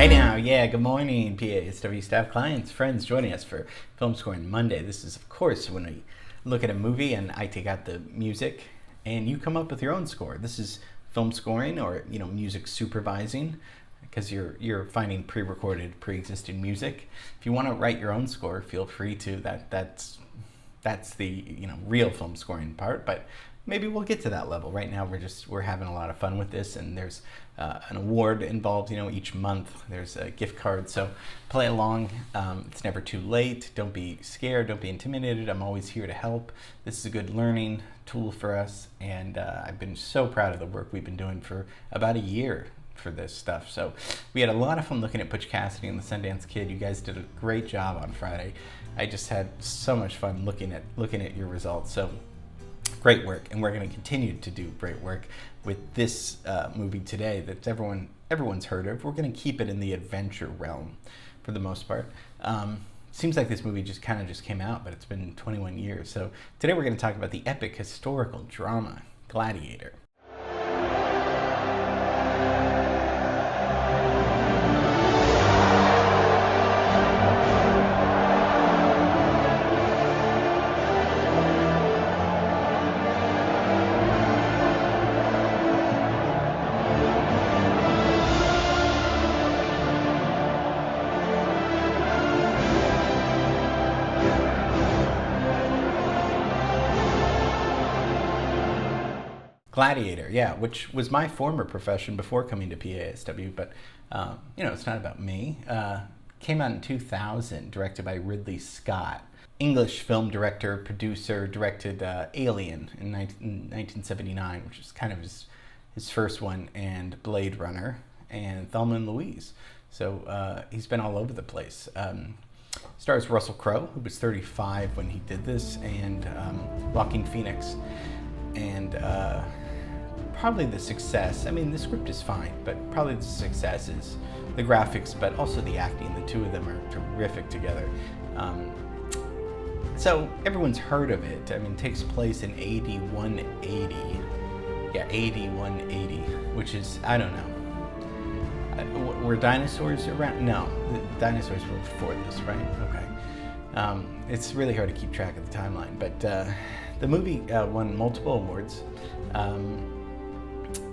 Hey now, yeah, good morning, PASW staff, clients, friends joining us for Film Scoring Monday. This is, of course, when we look at a movie and I take out the music and you come up with your own score. This is film scoring or, music supervising because you're finding pre-recorded, pre-existing music. If you want to write your own score, feel free to. That's the, real film scoring part, but maybe we'll get to that level. Right now, we're having a lot of fun with this, and there's an award involved. Each month there's a gift card, so play along. It's never too late. Don't be scared. Don't be intimidated. I'm always here to help. This is a good learning tool for us, and I've been so proud of the work we've been doing for about a year for this stuff. So we had a lot of fun looking at Butch Cassidy and the Sundance Kid. You guys did a great job on Friday. I just had so much fun looking at your results. So great work, and we're going to continue to do great work with this movie today that everyone's heard of. We're going to keep it in the adventure realm for the most part. Seems like this movie just came out, but it's been 21 years. So today we're going to talk about the epic historical drama Gladiator. Gladiator, yeah, which was my former profession before coming to PASW, but it's not about me. Came out in 2000, directed by Ridley Scott. English film director, producer, directed Alien in 1979, which is kind of his first one, and Blade Runner, and Thelma and Louise. So he's been all over the place. Stars Russell Crowe, who was 35 when he did this, and Joaquin Phoenix. And probably the success, the script is fine, but probably the success is the graphics, but also the acting. The two of them are terrific together. So everyone's heard of it. It takes place in AD 180. Yeah, AD 180, which is, I don't know. Were dinosaurs around? No, the dinosaurs were before this, right? Okay. It's really hard to keep track of the timeline, but the movie won multiple awards.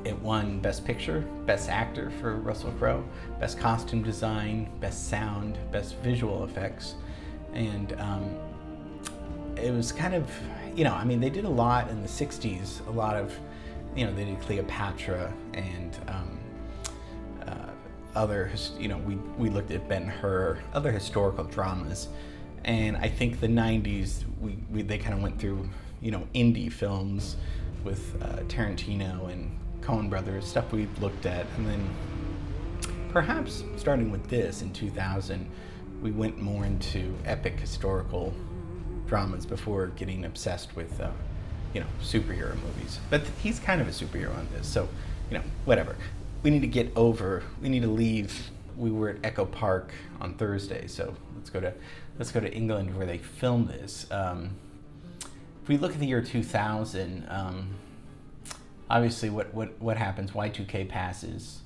It won Best Picture, Best Actor for Russell Crowe, Best Costume Design, Best Sound, Best Visual Effects, and it was kind of, they did a lot in the 60s, a lot of, they did Cleopatra and other, we looked at Ben-Hur, other historical dramas, and I think the 90s, they kind of went through, indie films with Tarantino and Coen Brothers, stuff we looked at, and then perhaps starting with this in 2000, we went more into epic historical dramas before getting obsessed with, superhero movies. But he's kind of a superhero on this, so, whatever. We need to leave. We were at Echo Park on Thursday, so let's go to England where they filmed this. If we look at the year 2000, obviously what happens, Y2K passes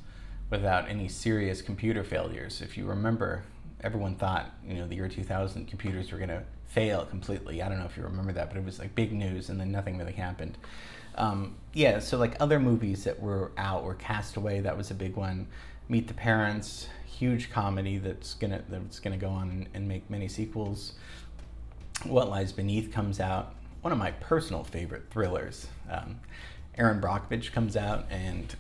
without any serious computer failures. If you remember, everyone thought, the year 2000 computers were going to fail completely. I don't know if you remember that, but it was like big news, and then nothing really happened. So like other movies that were out were Castaway, that was a big one. Meet the Parents, huge comedy that's gonna go on and make many sequels. What Lies Beneath comes out, one of my personal favorite thrillers. Aaron Brockovich comes out, and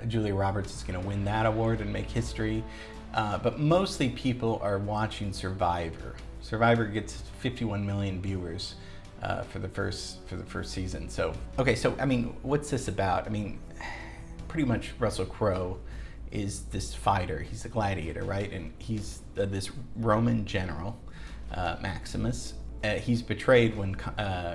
Julia Roberts is going to win that award and make history. But mostly people are watching Survivor. Survivor gets 51 million viewers for the first season. So what's this about? Pretty much Russell Crowe is this fighter. He's a gladiator, right? And he's this Roman general, Maximus. He's betrayed when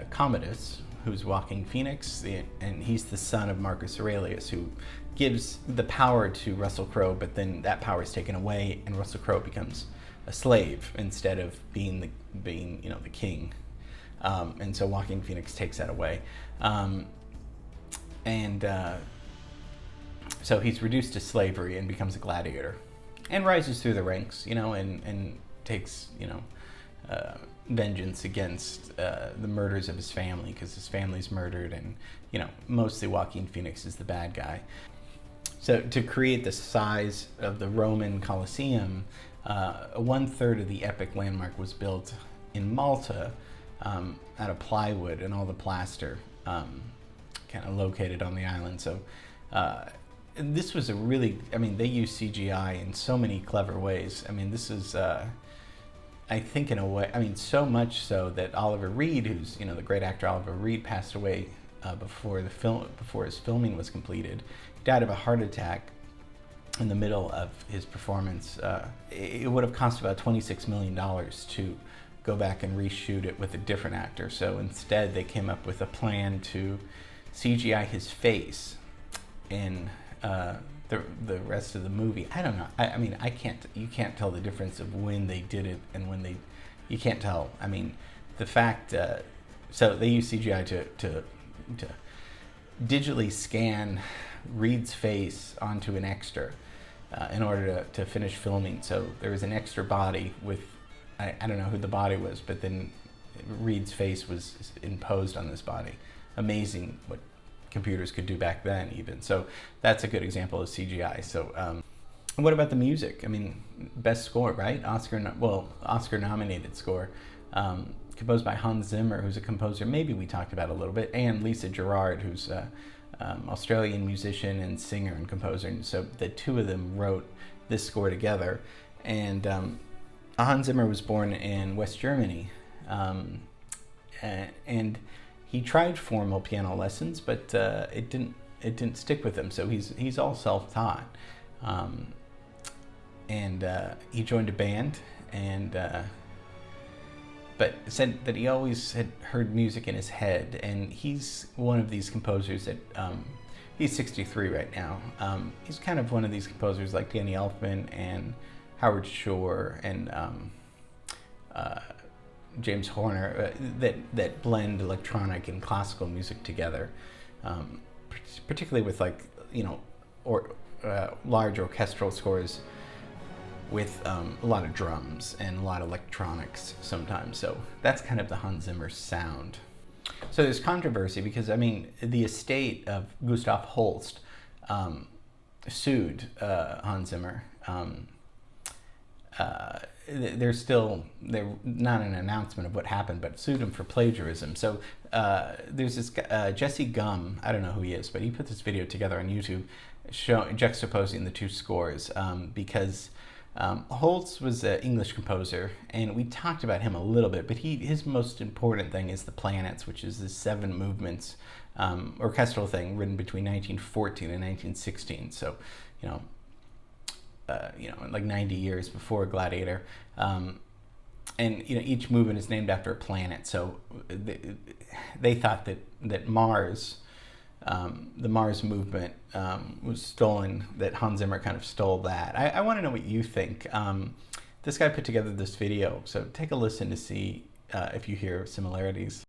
Commodus, who's Joaquin Phoenix, and he's the son of Marcus Aurelius, who gives the power to Russell Crowe, but then that power is taken away, and Russell Crowe becomes a slave instead of being the king. And so Joaquin Phoenix takes that away. So he's reduced to slavery and becomes a gladiator, and rises through the ranks, and takes, vengeance against the murders of his family, because his family's murdered, and mostly Joaquin Phoenix is the bad guy. So to create the size of the Roman Colosseum, 1/3 of the epic landmark was built in Malta, out of plywood, and all the plaster kind of located on the island. So this was a really, they use CGI in so many clever ways. This is, I think, in a way, so much so that Oliver Reed, who's, the great actor Oliver Reed, passed away before his filming was completed. He died of a heart attack in the middle of his performance. It would have cost about $26 million to go back and reshoot it with a different actor. So instead, they came up with a plan to CGI his face in the rest of the movie. I don't know. You can't tell the difference of when they did it and when you can't tell. The fact, so they use CGI to digitally scan Reed's face onto an extra in order to finish filming. So there was an extra body with, I don't know who the body was, but then Reed's face was imposed on this body. Amazing what computers could do back then, even. So that's a good example of CGI. So what about the music? Best score, right? Oscar nominated score, composed by Hans Zimmer, who's a composer maybe we talked about a little bit, and Lisa Gerrard, who's Australian musician and singer and composer. And so the two of them wrote this score together. And Hans Zimmer was born in West Germany, and he tried formal piano lessons, but it didn't stick with him. So he's all self-taught, and he joined a band, and but said that he always had heard music in his head. And he's one of these composers that he's 63 right now. He's kind of one of these composers like Danny Elfman and Howard Shore and James Horner that blend electronic and classical music together, particularly with large orchestral scores with a lot of drums and a lot of electronics sometimes. So that's kind of the Hans Zimmer sound. So there's controversy because the estate of Gustav Holst sued Hans Zimmer. There's not an announcement of what happened, but sued him for plagiarism. So there's this Jesse Gum, I don't know who he is, but he put this video together on YouTube juxtaposing the two scores, because Holst was an English composer, and we talked about him a little bit, but his most important thing is the Planets, which is the 7 movements orchestral thing written between 1914 and 1916. So, like 90 years before Gladiator. And each movement is named after a planet. So they thought that Mars, the Mars movement, was stolen, that Hans Zimmer kind of stole that. I want to know what you think. This guy put together this video, so take a listen to see if you hear similarities.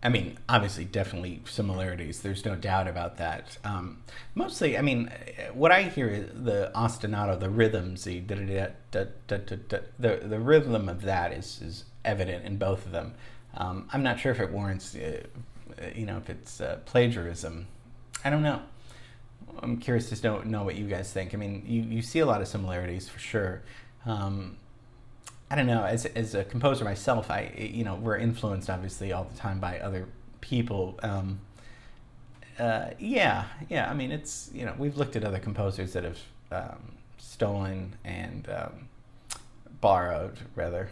I mean, obviously, definitely similarities. There's no doubt about that. Mostly, I mean, what I hear is the ostinato, the rhythms, the rhythm of that is evident in both of them. I'm not sure if it warrants, if it's plagiarism. I don't know. I'm curious to know what you guys think. I mean, you see a lot of similarities for sure. I don't know. As a composer myself, we're influenced obviously all the time by other people. Yeah. I mean, it's we've looked at other composers that have stolen and borrowed rather.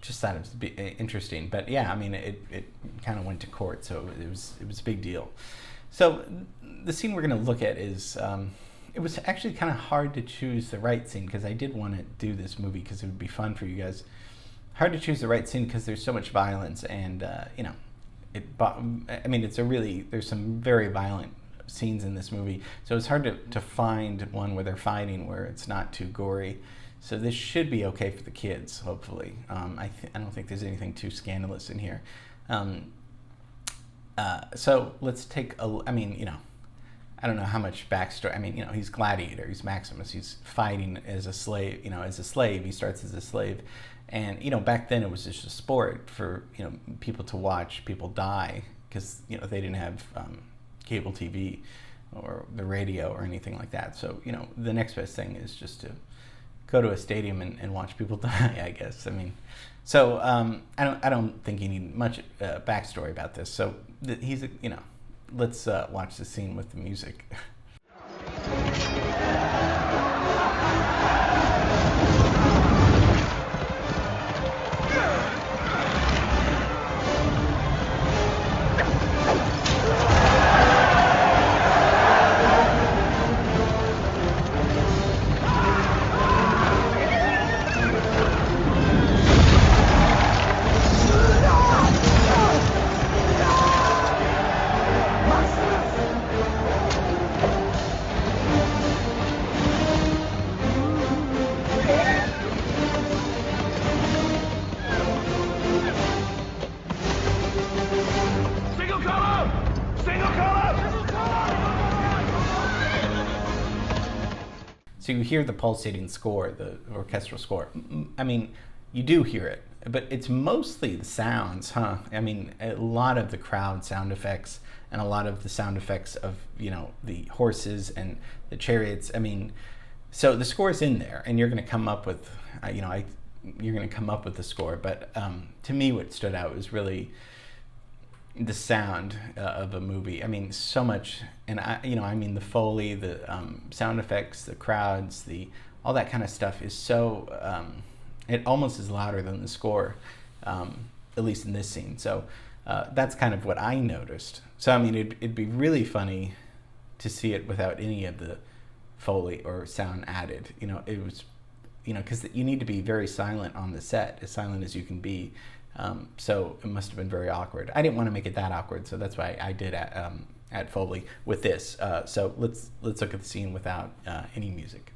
Just thought it was interesting, but yeah, I mean, it kind of went to court, so it was a big deal. So the scene we're going to look at is. It was actually kind of hard to choose the right scene because I did want to do this movie because it would be fun for you guys. Hard to choose the right scene because there's so much violence and there's some very violent scenes in this movie. So it's hard to find one where they're fighting where it's not too gory. So this should be okay for the kids, hopefully. I don't think there's anything too scandalous in here. So let's take I don't know how much backstory. I mean, he's Gladiator. He's Maximus. He's fighting as a slave. He starts as a slave, and back then it was just a sport for people to watch people die because they didn't have cable TV or the radio or anything like that. So the next best thing is just to go to a stadium and watch people die. I guess. I mean, so I don't think you need much backstory about this. So he's let's watch the scene with the music. So you hear the pulsating score, the orchestral score. I mean, you do hear it, but it's mostly the sounds, huh? I mean, a lot of the crowd sound effects and a lot of the sound effects of, the horses and the chariots. I mean, so the score's in there and you're going to come up with, you're going to come up with the score. But to me, what stood out was really the sound of a movie. I mean, so much, and the Foley, the sound effects, the crowds, all that kind of stuff is so. It almost is louder than the score, at least in this scene. So that's kind of what I noticed. So I mean, it'd be really funny to see it without any of the Foley or sound added. It was, because you need to be very silent on the set, as silent as you can be. So it must have been very awkward. I didn't want to make it that awkward, so that's why I did add Foley with this. So let's look at the scene without any music.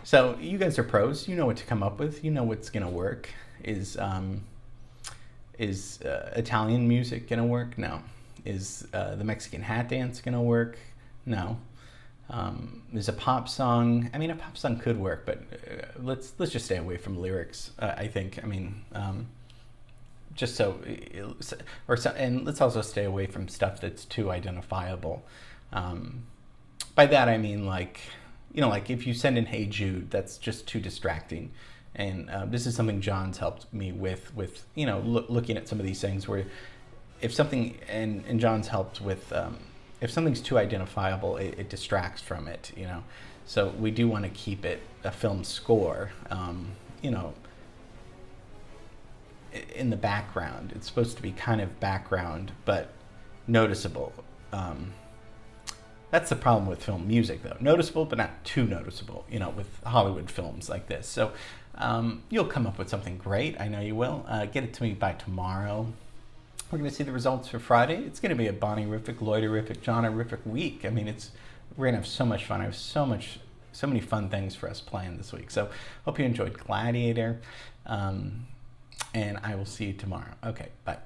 So you guys are pros. You know what to come up with. You know what's going to work. Is Italian music going to work? No. Is the Mexican hat dance going to work? No. Is a pop song? I mean, a pop song could work, but let's just stay away from lyrics. I think. I mean, just and let's also stay away from stuff that's too identifiable. By that I mean like if you send in "Hey Jude," that's just too distracting. And this is something John's helped me with you know, looking at some of these things where if something, and John's helped with, if something's too identifiable, it distracts from it, you know. So we do want to keep it a film score, you know, in the background. It's supposed to be kind of background, but noticeable. That's the problem with film music, though. Noticeable, but not too noticeable, you know, with Hollywood films like this. So you'll come up with something great. I know you will. Get it to me by tomorrow. We're going to see the results for Friday. It's going to be a Bonnie-rific, Lloyd-rific, John-rific week. I mean, we're going to have so much fun. I have so many fun things for us planned this week. So hope you enjoyed Gladiator. And I will see you tomorrow. Okay, bye.